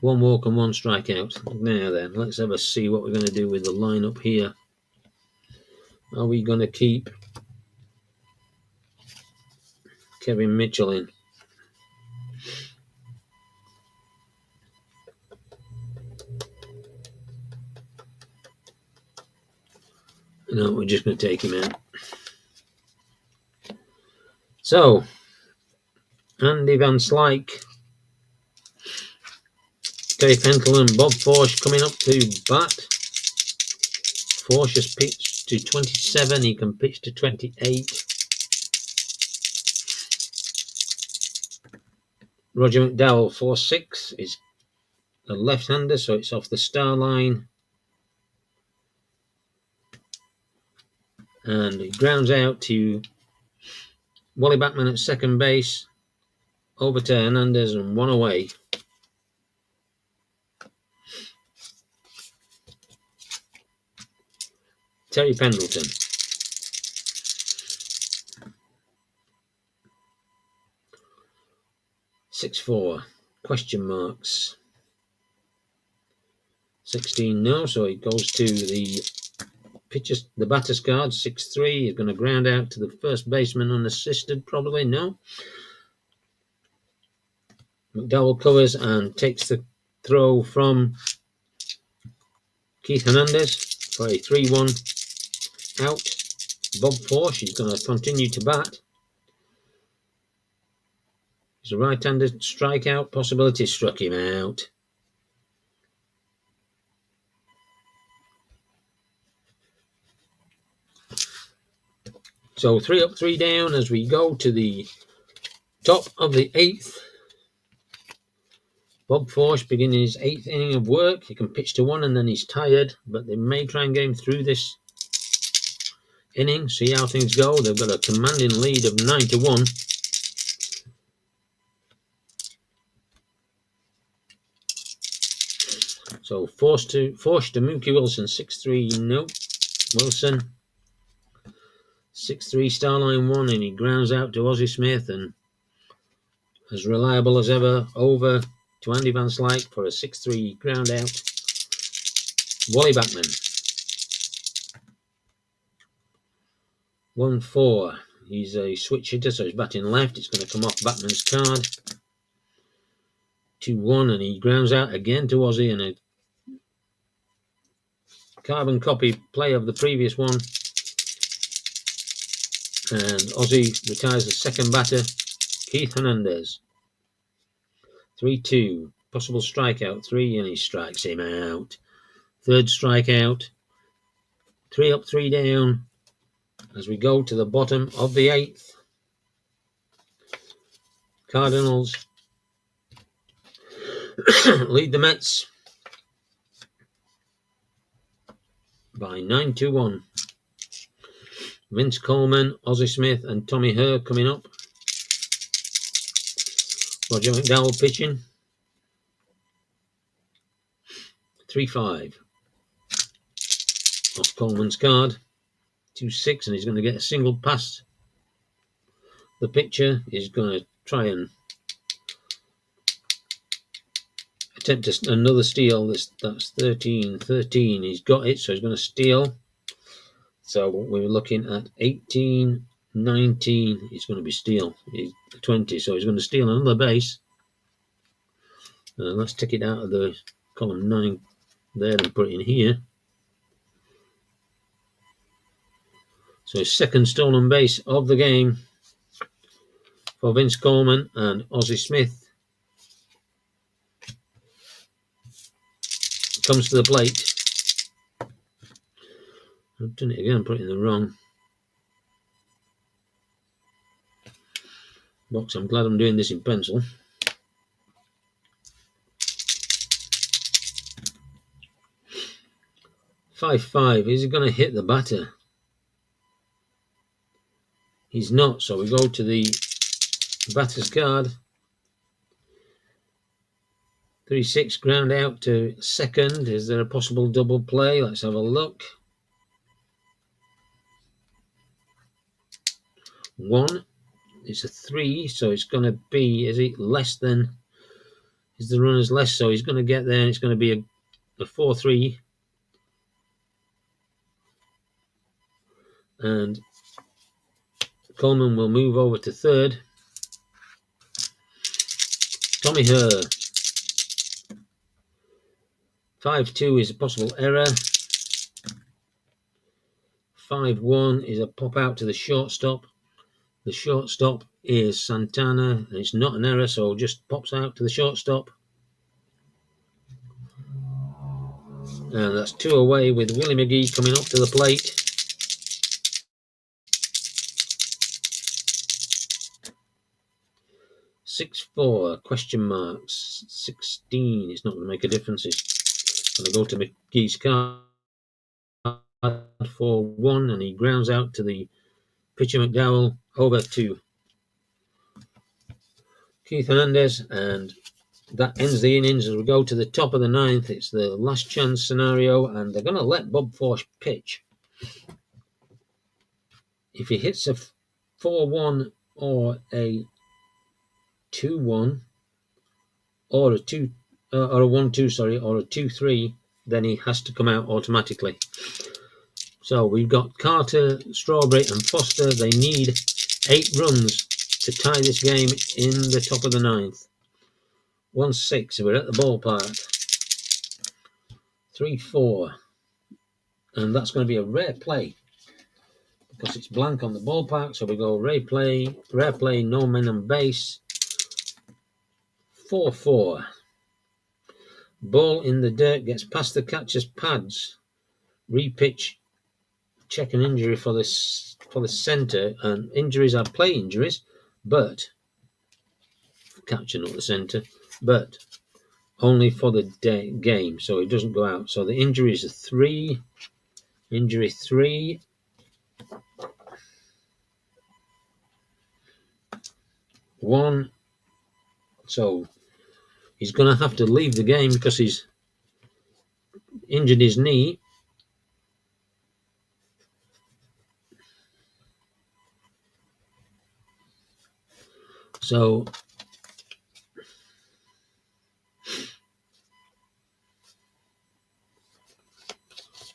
Speaker 1: 1 walk and 1 strikeout. Now then, let's have a see what we're going to do with the lineup here. Are we going to keep Kevin Mitchell in? No, we're just going to take him out. So, Andy Van Slyke, Terry Pentle and Bob Forsch coming up to bat. Forsch has pitched to 27, he can pitch to 28. Roger McDowell, 4-6, is a left-hander, so it's off the star line. And he grounds out to Wally Backman at second base, over to Hernandez and 1 away. Terry Pendleton. (6'4", question marks. 16 no, so he goes to the batter's card. 6'3", he's going to ground out to the first baseman unassisted, probably. No. McDowell covers and takes the throw from Keith Hernandez for a 3-1 out. Bob Forsch is going to continue to bat. He's a right-handed strikeout possibility, struck him out. So 3 up, 3 down as we go to the top of the 8th. Bob Forsch beginning his 8th inning of work. He can pitch to 1 and then he's tired, but they may try and get him through this inning, see how things go. They've got a commanding lead of 9-1. So Forsch to Mookie Wilson, 6'3", no. Wilson, 6'3", Starline 1, and he grounds out to Ozzie Smith, and as reliable as ever, over to Andy Van Slyke for a 6'3" ground out. Wally Backman. 1-4. He's a switch hitter, so he's batting left. It's going to come off Backman's card. 2-1, and he grounds out again to Ozzie, and a carbon copy play of the previous one. And Ozzie retires the second batter, Keith Hernandez. 3-2. Possible strikeout, 3, and he strikes him out. Third strikeout. 3 up, 3 down as we go to the bottom of the 8th. Cardinals lead the Mets by 9-1. Vince Coleman, Ozzie Smith, and Tommy Herr coming up. Roger McDowell pitching. 3-5. Off Coleman's card. 2-6, and he's going to get a single past the pitcher. He's going to try and attempt another steal. That's 13-13. He's got it, so he's going to steal. So we're looking at 18-19. He's going to be steal. He's 20, so he's going to steal another base. Let's take it out of the column 9 there and put it in here. So his second stolen base of the game for Vince Coleman, and Ozzie Smith comes to the plate. I've done it again, put it in the wrong box. I'm glad I'm doing this in pencil. Five. Is he going to hit the batter? He's not, so we go to the batter's card. 3-6, ground out to second. Is there a possible double play? Let's have a look. 1. It's a 3, so it's going to be, is it less than, is the runner's less, so he's going to get there, and it's going to be a 4-3. And Coleman will move over to third. Tommy Herr. 5-2 is a possible error. 5-1 is a pop out to the shortstop. The shortstop is Santana, and it's not an error, so it just pops out to the shortstop. And that's 2 away with Willie McGee coming up to the plate. $6-4, question marks. 16, it's not going to make a difference. It's going to go to McGee's card. 4-1, and he grounds out to the pitcher McDowell over to Keith Hernandez, and that ends the innings. As we go to the top of the 9th, it's the last chance scenario, and they're going to let Bob Forsch pitch. If he hits a 4-1 or a 2-1 or a 1-2, or a 2-3, then he has to come out automatically. So we've got Carter, Strawberry, and Foster. They need 8 runs to tie this game in the top of the 9th. 1-6, we're at the ballpark. 3-4, and that's going to be a rare play because it's blank on the ballpark. So we go rare play, no men on base. 4-4. Ball in the dirt, gets past the catcher's pads. Repitch, check an injury for the center, and injuries are play injuries, but catcher, not the center, but only for the game, so it doesn't go out. So the injury is a 3. Injury 3. 1. So he's going to have to leave the game because he's injured his knee. So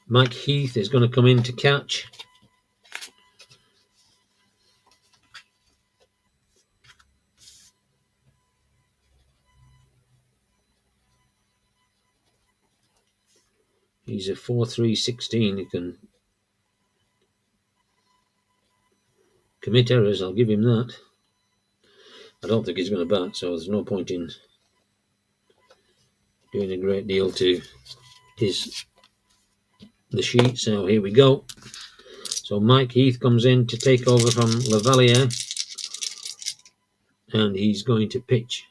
Speaker 1: Mike Heath is going to come in to catch. He's a 4-3-16. He can commit errors, I'll give him that. I don't think he's going to bat, so there's no point in doing a great deal to the sheet. So here we go. So Mike Heath comes in to take over from Lavalier, and he's going to pitch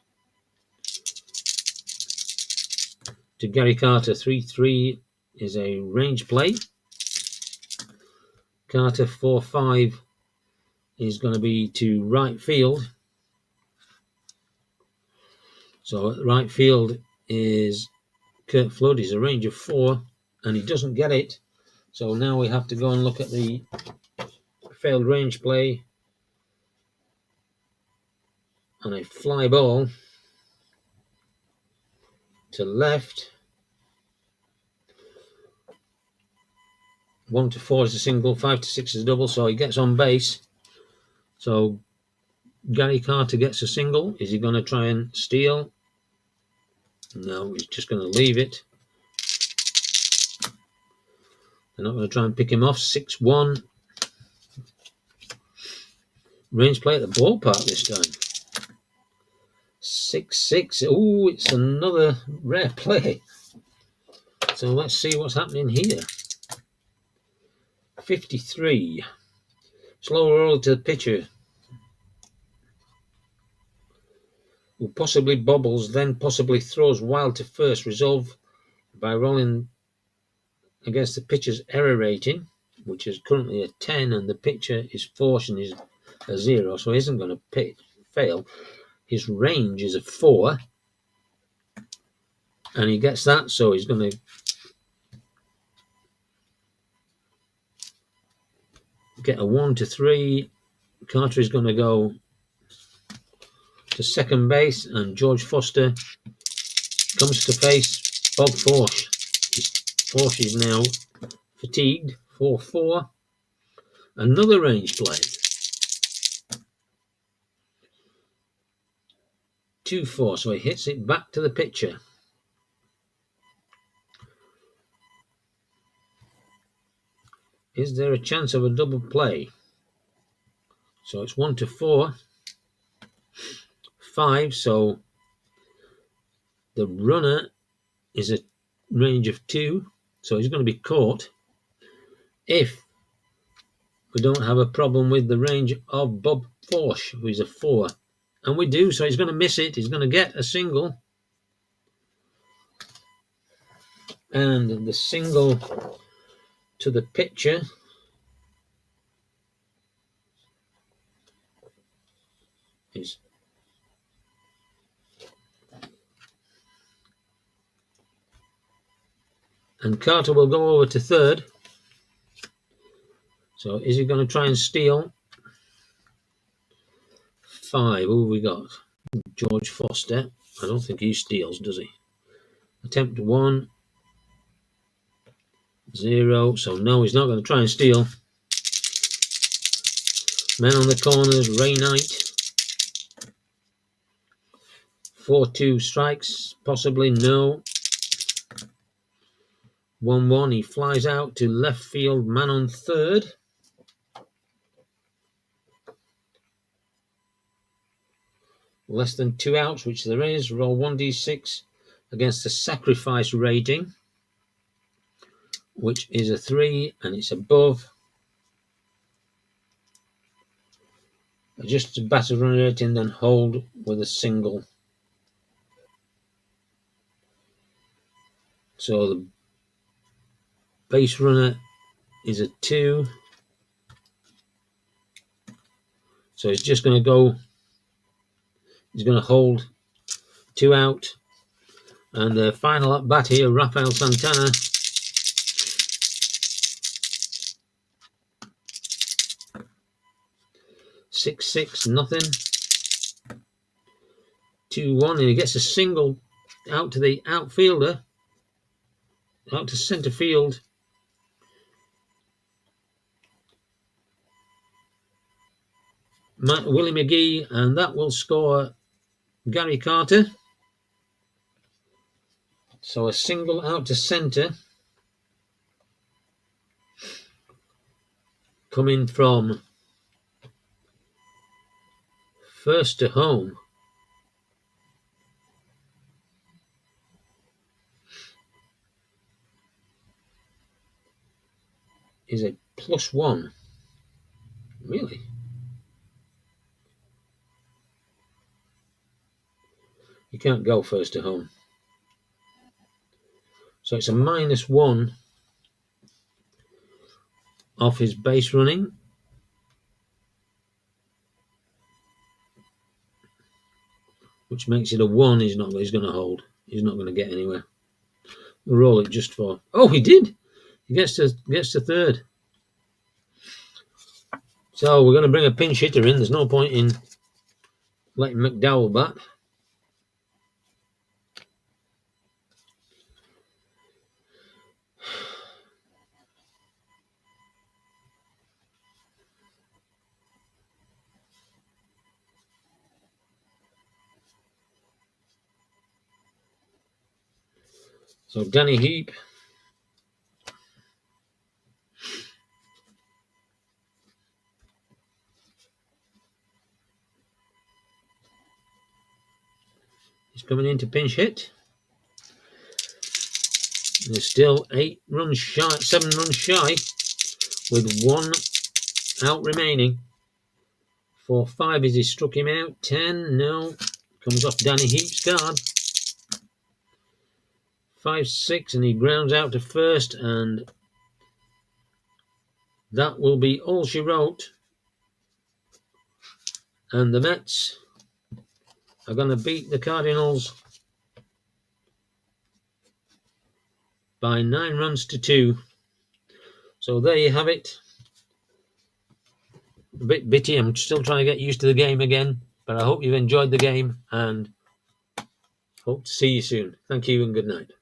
Speaker 1: to Gary Carter. 3-3 is a range play. Carter 4-5 is going to be to right field. So right field is Kurt Flood. He's a range of 4, and he doesn't get it. So now we have to go and look at the failed range play on a fly ball to left. 1-4 is a single, 5-6 is a double, so he gets on base. So Gary Carter gets a single. Is he going to try and steal? No, he's just going to leave it. They're not going to try and pick him off. 6-1. Range play at the ballpark this time. 6-6. Oh, it's another rare play. So let's see what's happening here. 53. Slow roll to the pitcher. Who possibly bobbles, then possibly throws wild to first. Resolve by rolling against the pitcher's error rating, which is currently a 10, and the pitcher is forced and is a 0, so he isn't going to fail. His range is a 4, and he gets that, so he's going to get a 1 to 3. Carter is going to go to second base, and George Foster comes to face Bob Forsh. Forsh is now fatigued. 4-4. Another range play. 2-4, so he hits it back to the pitcher. Is there a chance of a double play? So it's 1-4. 5, so the runner is a range of 2, so he's going to be caught if we don't have a problem with the range of Bob Forsh, who is a 4. And we do, so he's going to miss it. He's going to get a single. And the single to the pitcher is and Carter will go over to third. So is he going to try and steal? 5. Who have we got? George Foster. I don't think he steals, does he? Attempt 1. 0. So no, he's not going to try and steal. Men on the corners, Ray Knight. 4-2 strikes, possibly no. 1-1, he flies out to left field, man on third. Less than 2 outs, which there is. Roll 1d6 against the sacrifice rating, which is a 3, and it's above. Adjust the batter run rating, then hold with a single. So the base runner is a 2. So he's just going to go. He's going to hold 2 out. And the final at bat here, Rafael Santana. 6-6, nothing. 2-1, and he gets a single out to the outfielder, out to centre field. Willie McGee, and that will score Gary Carter. So a single out to centre, coming from first to home. Is a +1. Really? You can't go first to home. So it's a -1 off his base running. Which makes it a 1. He's going to hold. He's not going to get anywhere. We'll roll it just for. Oh, he did. He gets to third. So we're going to bring a pinch hitter in. There's no point in letting McDowell bat. So Danny Heap is coming in to pinch hit. They're still 7 runs shy, with 1 out remaining. 4-5 as he struck him out. 10, no. Comes off Danny Heap's card. 5-6 and he grounds out to first, and that will be all she wrote. And the Mets are going to beat the Cardinals by 9 runs to 2. So there you have it. A bit bitty. I'm still trying to get used to the game again, but I hope you've enjoyed the game and hope to see you soon. Thank you and good night.